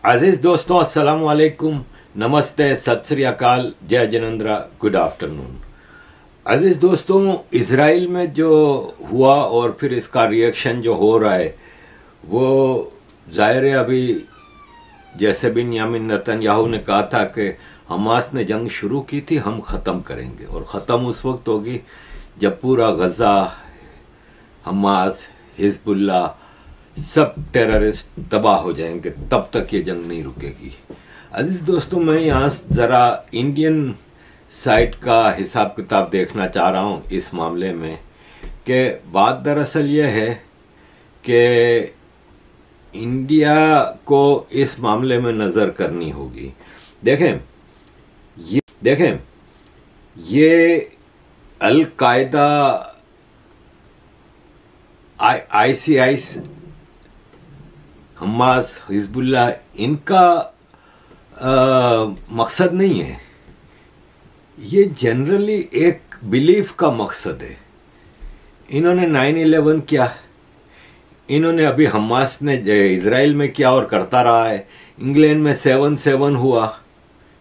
अजीज दोस्तों, अस्सलाम वालेकुम, नमस्ते, सत श्री अकाल, जय जिनेंद्र, गुड आफ्टरनून। अजीज दोस्तों, इज़राइल में जो हुआ और फिर इसका रिएक्शन जो हो रहा है वो जाहिर है। अभी जैसे बिन्यामिन नेतन्याहू ने कहा था कि हमास ने जंग शुरू की थी, हम ख़त्म करेंगे, और ख़त्म उस वक्त होगी जब पूरा गज़ा, हमास, हिजबुल्लाह, सब टेररिस्ट तबाह हो जाएंगे, तब तक ये जंग नहीं रुकेगी। अजीज दोस्तों, मैं यहाँ ज़रा इंडियन साइड का हिसाब किताब देखना चाह रहा हूँ इस मामले में, कि बात दरअसल ये है कि इंडिया को इस मामले में नज़र करनी होगी। देखें ये अल-कायदा, आईसीआईस, हमास, हिजबुल्लाह, इनका मकसद नहीं है। ये जनरली एक बिलीफ का मकसद है। इन्होंने 9/11 किया, इन्होंने अभी हमास ने इज़राइल में किया और करता रहा है। इंग्लैंड में 7/7 हुआ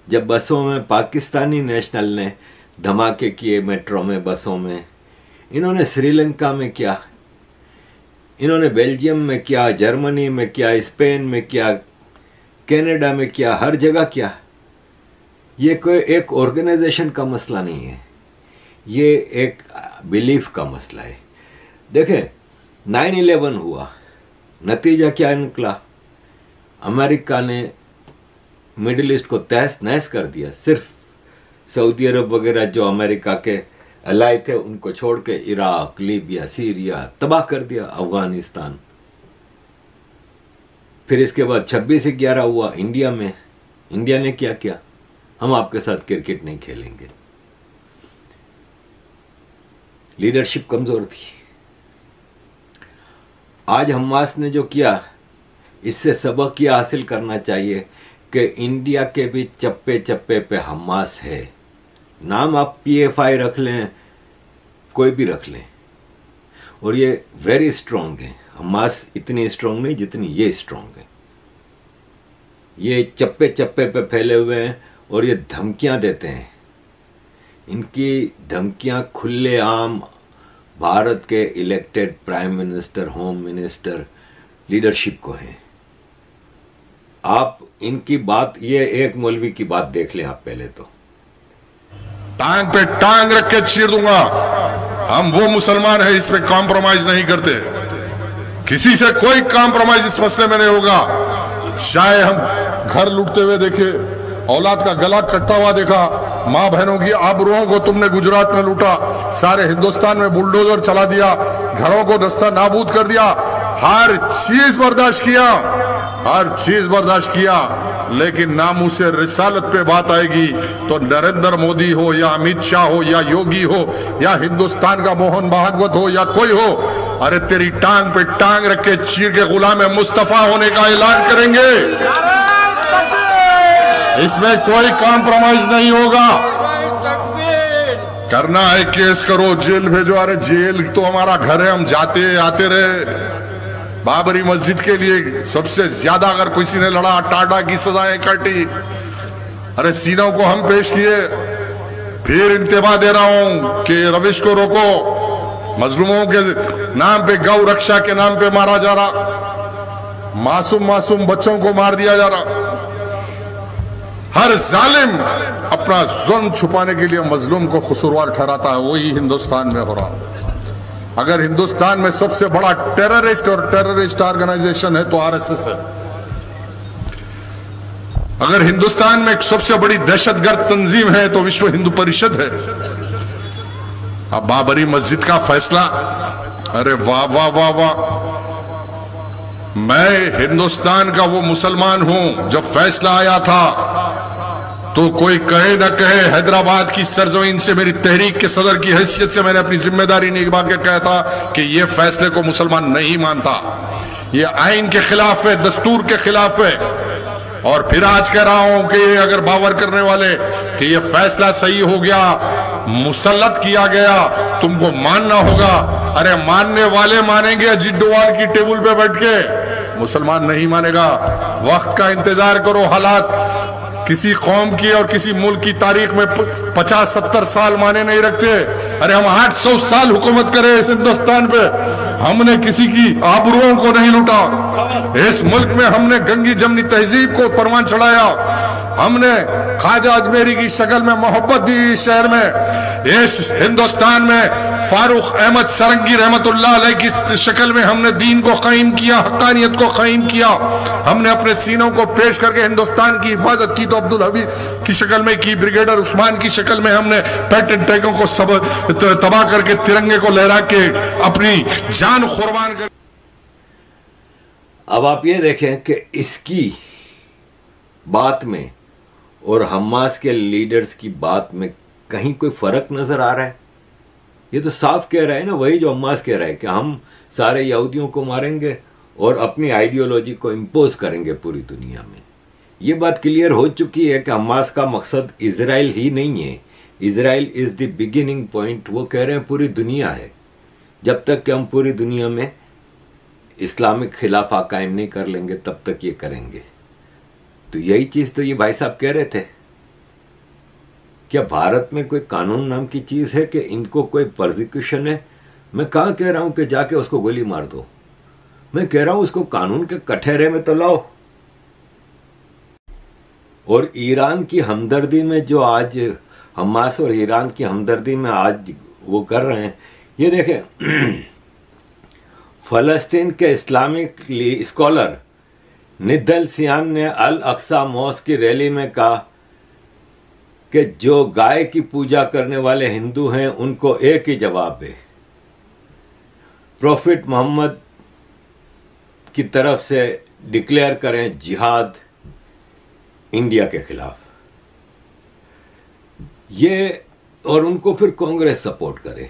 जब बसों में पाकिस्तानी नेशनल ने धमाके किए, मेट्रो में, बसों में। इन्होंने श्रीलंका में किया, इन्होंने बेल्जियम में किया, जर्मनी में किया, स्पेन में किया, कनाडा में किया, हर जगह किया। ये कोई एक ऑर्गेनाइजेशन का मसला नहीं है, ये एक बिलीफ का मसला है। देखें, 9/11 हुआ, नतीजा क्या निकला? अमेरिका ने मिडिल ईस्ट को तहस नहस कर दिया। सिर्फ सऊदी अरब वगैरह जो अमेरिका के अलाई थे उनको छोड़ के इराक, लीबिया, सीरिया तबाह कर दिया, अफगानिस्तान। फिर इसके बाद 26/11 हुआ इंडिया में। इंडिया ने क्या किया? हम आपके साथ क्रिकेट नहीं खेलेंगे। लीडरशिप कमजोर थी। आज हमास ने जो किया, इससे सबक यह हासिल करना चाहिए कि इंडिया के भी चप्पे चप्पे पे हमास है। नाम आप PFI रख लें, कोई भी रख लें, और ये वेरी स्ट्रॉन्ग है। हमास इतनी स्ट्रॉन्ग नहीं जितनी ये स्ट्रॉन्ग है। ये चप्पे चप्पे पे फैले हुए हैं और ये धमकियां देते हैं। इनकी धमकियां खुलेआम भारत के elected prime minister, home minister, leadership को हैं। आप इनकी बात, ये एक मौलवी की बात देख लें आप पहले तो। टांग पे टांग रख के चीर दूंगा। हम वो मुसलमान हैं, इसमें कॉम्प्रोमाइज नहीं करते। किसी से कोई कॉम्प्रोमाइज इस मसले में नहीं होगा। चाहे हम घर लूटते हुए देखे, औलाद का गला कटता हुआ देखा, मां बहनों की आबरूओं को तुमने गुजरात में लूटा, सारे हिंदुस्तान में बुलडोजर चला दिया, घरों को दस्ता नाबूद कर दिया। हर चीज बर्दाश्त किया, हर चीज बर्दाश्त किया, लेकिन नामूसे रिसालत पे बात आएगी तो नरेंद्र मोदी हो या अमित शाह हो या योगी हो या हिंदुस्तान का मोहन भागवत हो या कोई हो, अरे तेरी टांग पे टांग रख के चीर के गुलाम मुस्तफा होने का ऐलान करेंगे। इसमें कोई कॉम्प्रोमाइज नहीं होगा। करना है केस करो, जेल भेजो। अरे जेल तो हमारा घर है, हम जाते आते रहे। बाबरी मस्जिद के लिए सबसे ज्यादा अगर किसी ने लड़ा, टाटा की सजाएं काटी। अरे सीनों को हम पेश किए। फिर इंतबा दे रहा हूं कि रविश को रोको। मजलूमों के नाम पे, गौ रक्षा के नाम पे मारा जा रहा, मासूम बच्चों को मार दिया जा रहा। हर जालिम अपना जुल्म छुपाने के लिए मजलूम को कसूरवार ठहराता है। वही हिंदुस्तान में हो रहा। अगर हिंदुस्तान में सबसे बड़ा टेररिस्ट और टेररिस्ट ऑर्गेनाइजेशन है तो RSS है। अगर हिंदुस्तान में सबसे बड़ी दहशतगर्द तंजीम है तो विश्व हिंदू परिषद है। अब बाबरी मस्जिद का फैसला, अरे वाह वाह वाह वाह। मैं हिंदुस्तान का वो मुसलमान हूं, जब फैसला आया था तो कोई कहे न कहे, हैदराबाद की सरजमीन से, मेरी तहरीक के सदर की हैसियत से मैंने अपनी जिम्मेदारी निभा के कहा था कि ये फैसले को मुसलमान नहीं मानता, ये आइन के खिलाफ है, दस्तूर के खिलाफ है। और फिर आज कह रहा हूं कि अगर बावर करने वाले कि ये फैसला सही हो गया, मुसल्लत किया गया, तुमको मानना होगा। अरे मानने वाले मानेंगे अजीत डोभाल की टेबल पे बैठ के, मुसलमान नहीं मानेगा। वक्त का इंतजार करो। हालात किसी कौम की और किसी मुल्क की तारीख में 50-70 साल माने नहीं रखते। अरे हम 800 साल हुकूमत करे इस हिंदुस्तान पे, हमने किसी की आबरूओं को नहीं लूटा। इस मुल्क में हमने गंगी जमनी तहजीब को परवान चढ़ाया। हमने ख्वाजा अजमेरी की शक्ल में मोहब्बत दी इस शहर में। इस हिंदुस्तान में फारूक अहमद सरंगी रहमतुल्लाह अलैह की शक्ल में हमने दीन को कायम किया, हक्कानियत को कायम किया। हमने अपने सीनों को पेश करके हिंदुस्तान की हिफाजत की तो अब्दुल हबीब की शक्ल में की, ब्रिगेडियर उस्मान की शक्ल में हमने पैटर्न टैगों को सब तबाह करके तिरंगे को लहरा के अपनी जान कुर्बान कर। अब आप ये देखें कि इसकी बात में और हमास के लीडर्स की बात में कहीं कोई फर्क नजर आ रहा है? ये तो साफ कह रहा है ना, वही जो हमास कह रहा है कि हम सारे यहूदियों को मारेंगे और अपनी आइडियोलॉजी को इम्पोज करेंगे पूरी दुनिया में। ये बात क्लियर हो चुकी है कि हमास का मकसद इजराइल ही नहीं है। Israel is the beginning point. वो कह रहे हैं पूरी दुनिया है। जब तक कि हम पूरी दुनिया में इस्लामिक खिलाफा कायम नहीं कर लेंगे तब तक ये करेंगे। तो यही चीज तो ये भाई साहब कह रहे थे। क्या भारत में कोई कानून नाम की चीज है कि इनको कोई प्रोसिक्यूशन है? मैं कहाँ कह रहा हूं कि जाके उसको गोली मार दो। मैं कह रहा हूं उसको कानून के कटहरे में तो लाओ। और ईरान की हमदर्दी में जो आज हमास और ईरान की हमदर्दी में आज वो कर रहे हैं, ये देखें फलस्तीन के इस्लामिक स्कॉलर निदल सियान ने अल अक्सा मॉस्क की रैली में कहा कि जो गाय की पूजा करने वाले हिंदू हैं उनको एक ही जवाब है, प्रॉफिट मोहम्मद की तरफ से डिक्लेयर करें जिहाद इंडिया के खिलाफ। ये और उनको फिर कांग्रेस सपोर्ट करे।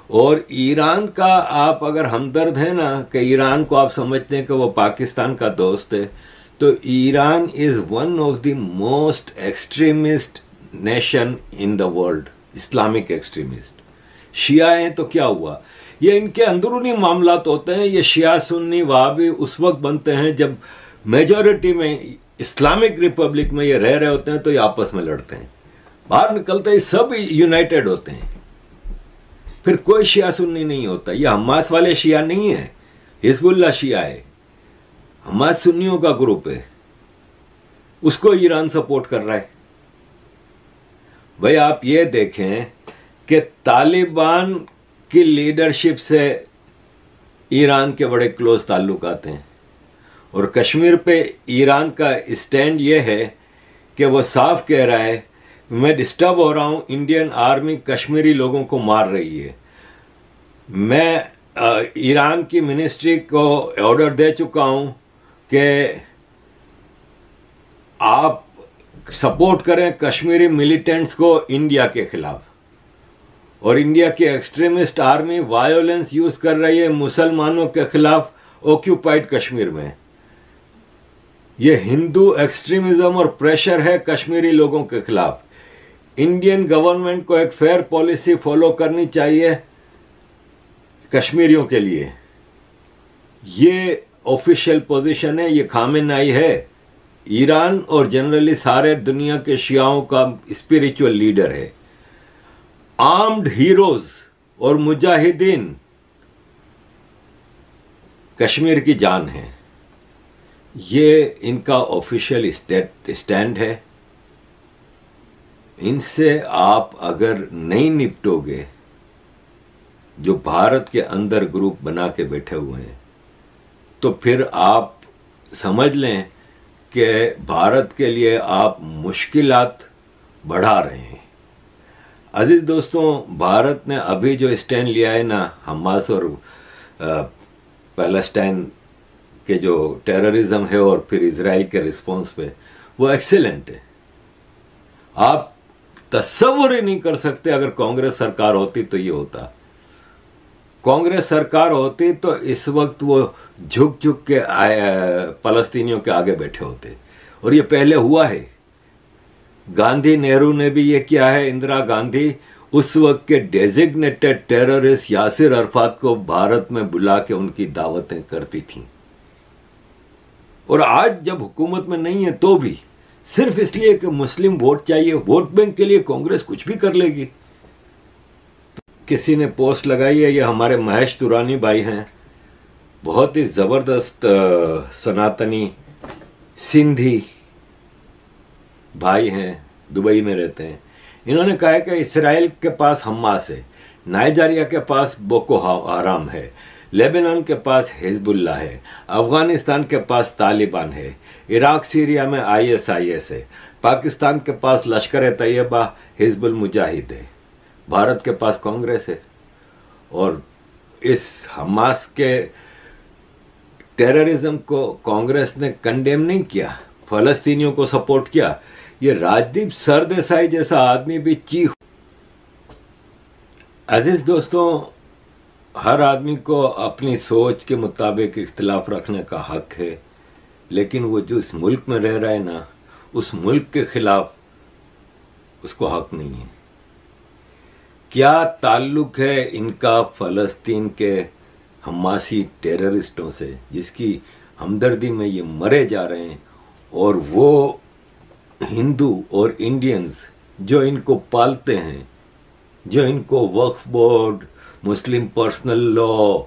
और ईरान का आप अगर हमदर्द है ना कि ईरान को आप समझते हैं कि वो पाकिस्तान का दोस्त है, तो Iran is one of the most extremist nation in the world. Islamic extremist शिया हैं तो क्या हुआ, ये इनके अंदरूनी मामलात होते हैं। ये शिया सुन्नी वहाबी उस वक्त बनते हैं जब मेजॉरिटी में इस्लामिक रिपब्लिक में ये रह रहे होते हैं तो ये आपस में लड़ते हैं। बाहर निकलते ही सब यूनाइटेड होते हैं, फिर कोई शिया सुन्नी नहीं होता। ये हमास वाले शिया नहीं है, हिजबुल्लाह शिया है, हमास सुन्नियों का ग्रुप है, उसको ईरान सपोर्ट कर रहा है। भाई आप ये देखें कि तालिबान की लीडरशिप से ईरान के बड़े क्लोज ताल्लुकात हैं। और कश्मीर पे ईरान का स्टैंड ये है कि वो साफ कह रहा है मैं डिस्टर्ब हो रहा हूं, इंडियन आर्मी कश्मीरी लोगों को मार रही है। मैं ईरान की मिनिस्ट्री को ऑर्डर दे चुका हूं कि आप सपोर्ट करें कश्मीरी मिलिटेंट्स को इंडिया के खिलाफ। और इंडिया की एक्सट्रीमिस्ट आर्मी वायोलेंस यूज कर रही है मुसलमानों के खिलाफ ऑक्यूपाइड कश्मीर में। यह हिंदू एक्सट्रीमिज्म और प्रेशर है कश्मीरी लोगों के खिलाफ। इंडियन गवर्नमेंट को एक फेयर पॉलिसी फॉलो करनी चाहिए कश्मीरियों के लिए। ये ऑफिशियल पोजीशन है, ये खामेनाई है। ईरान और जनरली सारे दुनिया के शियाओं का स्पिरिचुअल लीडर है। आर्म्ड हीरोज और मुजाहिदीन कश्मीर की जान है। ये इनका ऑफिशियल स्टैंड है। इनसे आप अगर नहीं निपटोगे, जो भारत के अंदर ग्रुप बना के बैठे हुए हैं, तो फिर आप समझ लें कि भारत के लिए आप मुश्किलात बढ़ा रहे हैं। अजीज दोस्तों, भारत ने अभी जो स्टैंड लिया है ना हमास और पैलेस्टाइन के जो टेररिज्म है और फिर इजराइल के रिस्पॉन्स पे, वो एक्सीलेंट है। आप तस्वुर ही नहीं कर सकते अगर कांग्रेस सरकार होती तो ये होता। कांग्रेस सरकार होती तो इस वक्त वो झुक झुक के फलस्तीनियों के आगे बैठे होते। और ये पहले हुआ है। गांधी नेहरू ने भी ये किया है। इंदिरा गांधी उस वक्त के डेजिग्नेटेड टेररिस्ट यासिर अरफात को भारत में बुला के उनकी दावतें करती थीं। और आज जब हुकूमत में नहीं है तो भी सिर्फ इसलिए कि मुस्लिम वोट चाहिए, वोट बैंक के लिए कांग्रेस कुछ भी कर लेगी। किसी ने पोस्ट लगाई है, ये हमारे महेश तुरानी भाई हैं, बहुत ही ज़बरदस्त सनातनी सिंधी भाई हैं, दुबई में रहते हैं। इन्होंने कहा है कि इसराइल के पास हमास है, नाइजीरिया के पास बोको हराम है, लेबनान के पास हिजबुल्लाह है, अफगानिस्तान के पास तालिबान है, इराक सीरिया में ISIS है, पाकिस्तान के पास लश्कर तैयबा हिजबुल मुजाहिद है, भारत के पास कांग्रेस है। और इस हमास के टेररिज्म को कांग्रेस ने कंडेम नहीं किया, फलस्तीनियों को सपोर्ट किया। ये राजदीप सरदेसाई जैसा आदमी भी चीख। अजीज दोस्तों, हर आदमी को अपनी सोच के मुताबिक इख्तिलाफ रखने का हक है, लेकिन वो जो इस मुल्क में रह रहा है ना, उस मुल्क के खिलाफ उसको हक नहीं है। क्या ताल्लुक है इनका फलस्तीन के हमासी टेररिस्टों से, जिसकी हमदर्दी में ये मरे जा रहे हैं, और वो हिंदू और इंडियंस जो इनको पालते हैं, जो इनको Waqf board, Muslim personal law,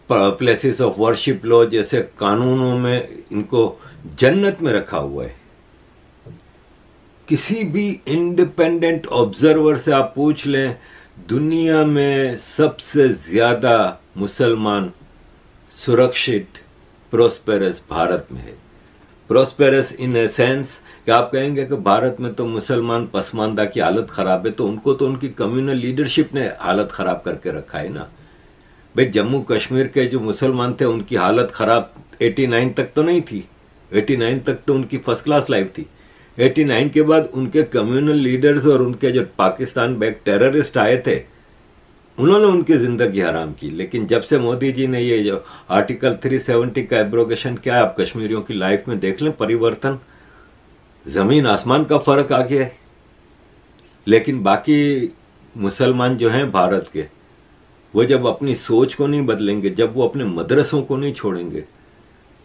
places of worship law जैसे कानूनों में इनको जन्नत में रखा हुआ है। किसी भी इंडिपेंडेंट ऑब्जर्वर से आप पूछ लें, दुनिया में सबसे ज्यादा मुसलमान सुरक्षित प्रोस्पेरस भारत में है। प्रोस्पेरस इन ए सेंस कि आप कहेंगे कि भारत में तो मुसलमान पसमानदा की हालत खराब है, तो उनको तो उनकी कम्युनल लीडरशिप ने हालत खराब करके रखा है ना। भाई जम्मू कश्मीर के जो मुसलमान थे उनकी हालत खराब 89 तक तो नहीं थी, 89 तक तो उनकी फर्स्ट क्लास लाइफ थी। 89 के बाद उनके कम्युनल लीडर्स और उनके जो पाकिस्तान बैक टेररिस्ट आए थे, उन्होंने उनकी जिंदगी हराम की। लेकिन जब से मोदी जी ने ये जो आर्टिकल 370 का एब्रोगेशन किया, आप कश्मीरियों की लाइफ में देख लें परिवर्तन, जमीन आसमान का फर्क आ गया है। लेकिन बाकी मुसलमान जो हैं भारत के, वो जब अपनी सोच को नहीं बदलेंगे, जब वो अपने मदरसों को नहीं छोड़ेंगे,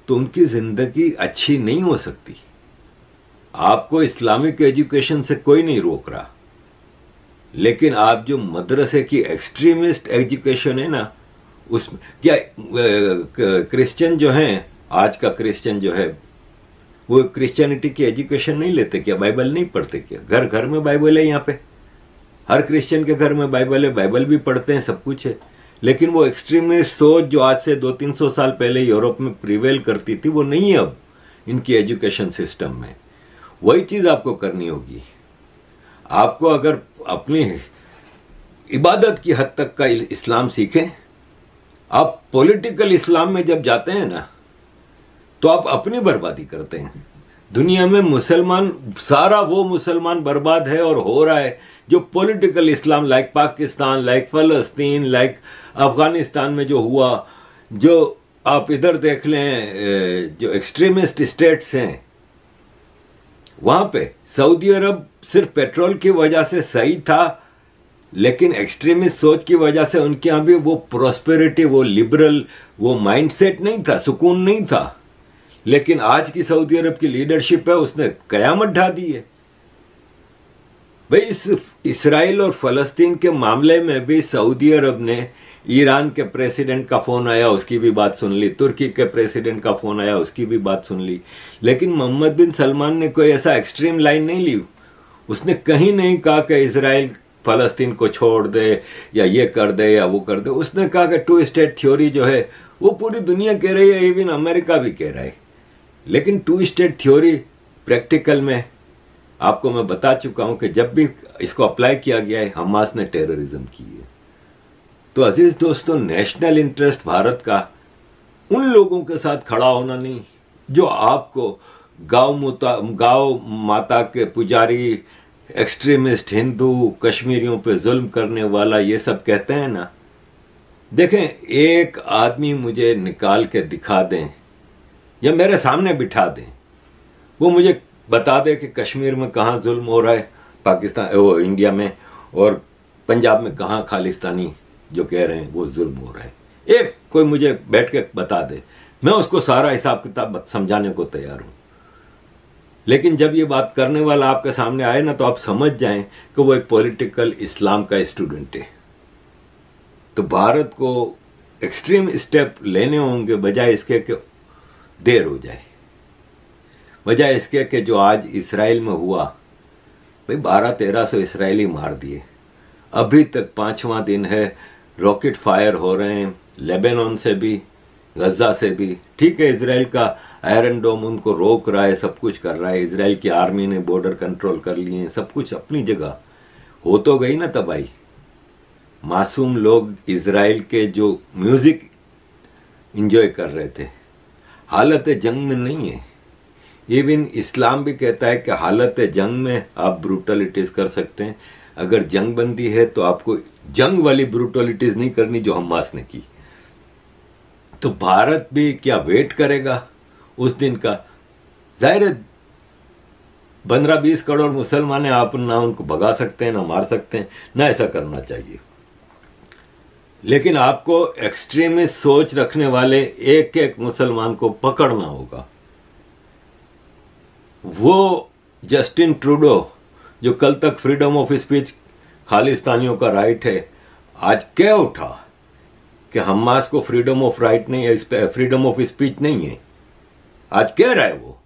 तो उनकी जिंदगी अच्छी नहीं हो सकती। आपको इस्लामिक एजुकेशन से कोई नहीं रोक रहा, लेकिन आप जो मदरसे की एक्सट्रीमिस्ट एजुकेशन है ना, उसमें क्या क्रिश्चियन जो हैं, आज का क्रिश्चियन जो है वो क्रिश्चियनिटी की एजुकेशन नहीं लेते क्या? बाइबल नहीं पढ़ते क्या? घर घर में बाइबल है, यहाँ पे हर क्रिश्चियन के घर में बाइबल है, बाइबल भी पढ़ते हैं, सब कुछ है। लेकिन वो एक्सट्रीमिस्ट सोच जो आज से 200-300 साल पहले यूरोप में प्रिवेल करती थी, वो नहीं है अब इनकी एजुकेशन सिस्टम में। वही चीज आपको करनी होगी। आपको अगर अपनी इबादत की हद तक का इस्लाम सीखें, आप पॉलिटिकल इस्लाम में जब जाते हैं ना, तो आप अपनी बर्बादी करते हैं। दुनिया में मुसलमान, सारा वो मुसलमान बर्बाद है और हो रहा है जो political Islam, like Pakistan, like फलस्तीन, लाइक अफगानिस्तान में जो हुआ, जो आप इधर देख लें जो एक्सट्रीमिस्ट स्टेट्स हैं, वहां पे सऊदी अरब सिर्फ पेट्रोल की वजह से सही था, लेकिन एक्सट्रीमिस्ट सोच की वजह से उनके यहां भी वो प्रोस्पेरिटी, वो लिबरल, वो माइंडसेट नहीं था, सुकून नहीं था। लेकिन आज की सऊदी अरब की लीडरशिप है, उसने कयामत ढा दी है। भाई इस इसराइल और फलस्तीन के मामले में भी सऊदी अरब ने, ईरान के प्रेसिडेंट का फोन आया उसकी भी बात सुन ली, तुर्की के प्रेसिडेंट का फोन आया उसकी भी बात सुन ली, लेकिन मोहम्मद बिन सलमान ने कोई ऐसा एक्सट्रीम लाइन नहीं ली। उसने कहीं नहीं कहा कि इसराइल फलस्तीन को छोड़ दे या ये कर दे या वो कर दे। उसने कहा कि 2 स्टेट थ्योरी जो है वो पूरी दुनिया कह रही है, इवन अमेरिका भी कह रहा है। लेकिन 2 स्टेट थ्योरी प्रैक्टिकल में आपको मैं बता चुका हूं कि जब भी इसको अप्लाई किया गया है, हमास ने टेररिज्म की है। तो अजीज दोस्तों, नेशनल इंटरेस्ट भारत का उन लोगों के साथ खड़ा होना नहीं जो आपको गौ माता के पुजारी, एक्सट्रीमिस्ट हिंदू, कश्मीरियों पे जुल्म करने वाला, ये सब कहते हैं ना। देखें, एक आदमी मुझे निकाल के दिखा दें या मेरे सामने बिठा दें, वो मुझे बता दे कि कश्मीर में कहाँ जुल्म हो रहा है, पाकिस्तान वो इंडिया में, और पंजाब में कहाँ खालिस्तानी जो कह रहे हैं वो जुल्म हो रहा है। एक कोई मुझे बैठ के बता दे, मैं उसको सारा हिसाब किताब समझाने को तैयार हूं। लेकिन जब ये बात करने वाला आपके सामने आए ना, तो आप समझ जाएं कि वो एक पॉलिटिकल इस्लाम का स्टूडेंट है। तो भारत को एक्सट्रीम स्टेप लेने होंगे, बजाय इसके कि देर हो जाए, बजाय इसके कि जो आज इसराइल में हुआ, भाई 1200-1300 इसराइली मार दिए, अभी तक 5वां दिन है, रॉकेट फायर हो रहे हैं लेबनान से भी, गजा से भी। ठीक है, इसराइल का आयरन डोम उनको रोक रहा है, सब कुछ कर रहा है, इसराइल की आर्मी ने बॉर्डर कंट्रोल कर लिए हैं, सब कुछ अपनी जगह हो तो गई ना तबाही। मासूम लोग इसराइल के जो म्यूजिक एंजॉय कर रहे थे, हालत जंग में नहीं है। इवन इस्लाम भी कहता है कि हालत जंग में आप ब्रूटलिटीज कर सकते हैं, अगर जंग बंदी है तो आपको जंग वाली ब्रूटलिटीज नहीं करनी जो हमास ने की। तो भारत भी क्या वेट करेगा उस दिन का? जाहिर है 15-20 करोड़ मुसलमान हैं, आप ना उनको भगा सकते हैं, ना मार सकते हैं, ना ऐसा करना चाहिए। लेकिन आपको एक्सट्रीमिस्ट सोच रखने वाले एक एक मुसलमान को पकड़ना होगा। वो जस्टिन ट्रूडो जो कल तक फ्रीडम ऑफ स्पीच, खालिस्तानियों का राइट है, आज क्या उठा कि हमास को फ्रीडम ऑफ राइट नहीं है, इस पे फ्रीडम ऑफ स्पीच नहीं है। आज कह रहा है वो,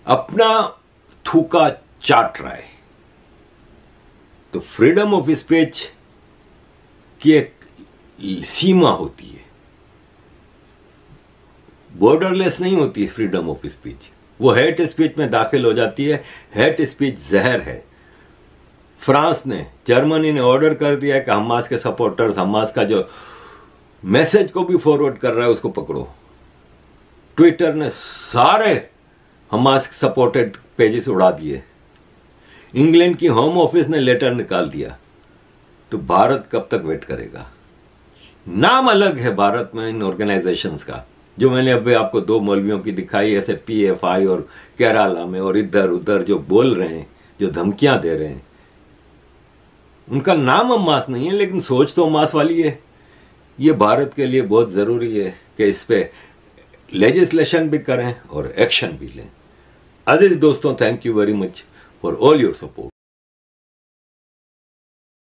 अपना थूका चाट रहा है। तो फ्रीडम ऑफ स्पीच की एक सीमा होती है, बॉर्डरलेस नहीं होती फ्रीडम ऑफ स्पीच। वो हेट स्पीच में दाखिल हो जाती है। हेट स्पीच जहर है। फ्रांस ने, जर्मनी ने ऑर्डर कर दिया है कि हमास के सपोर्टर्स, हमास का जो मैसेज को भी फॉरवर्ड कर रहा है उसको पकड़ो। ट्विटर ने सारे हमास सपोर्टेड पेजेस उड़ा दिए। इंग्लैंड की होम ऑफिस ने लेटर निकाल दिया। तो भारत कब तक वेट करेगा? नाम अलग है भारत में इन ऑर्गेनाइजेशंस का, जो मैंने अभी आपको 2 मौलवियों की दिखाई, ऐसे PFI और केरला में और इधर उधर जो बोल रहे हैं, जो धमकियां दे रहे हैं, उनका नाम हमास नहीं है, लेकिन सोच तो हमास वाली है। ये भारत के लिए बहुत ज़रूरी है कि इस पे लेजिस्लेशन भी करें और एक्शन भी लें। अजीज दोस्तों, thank you very much for all your support.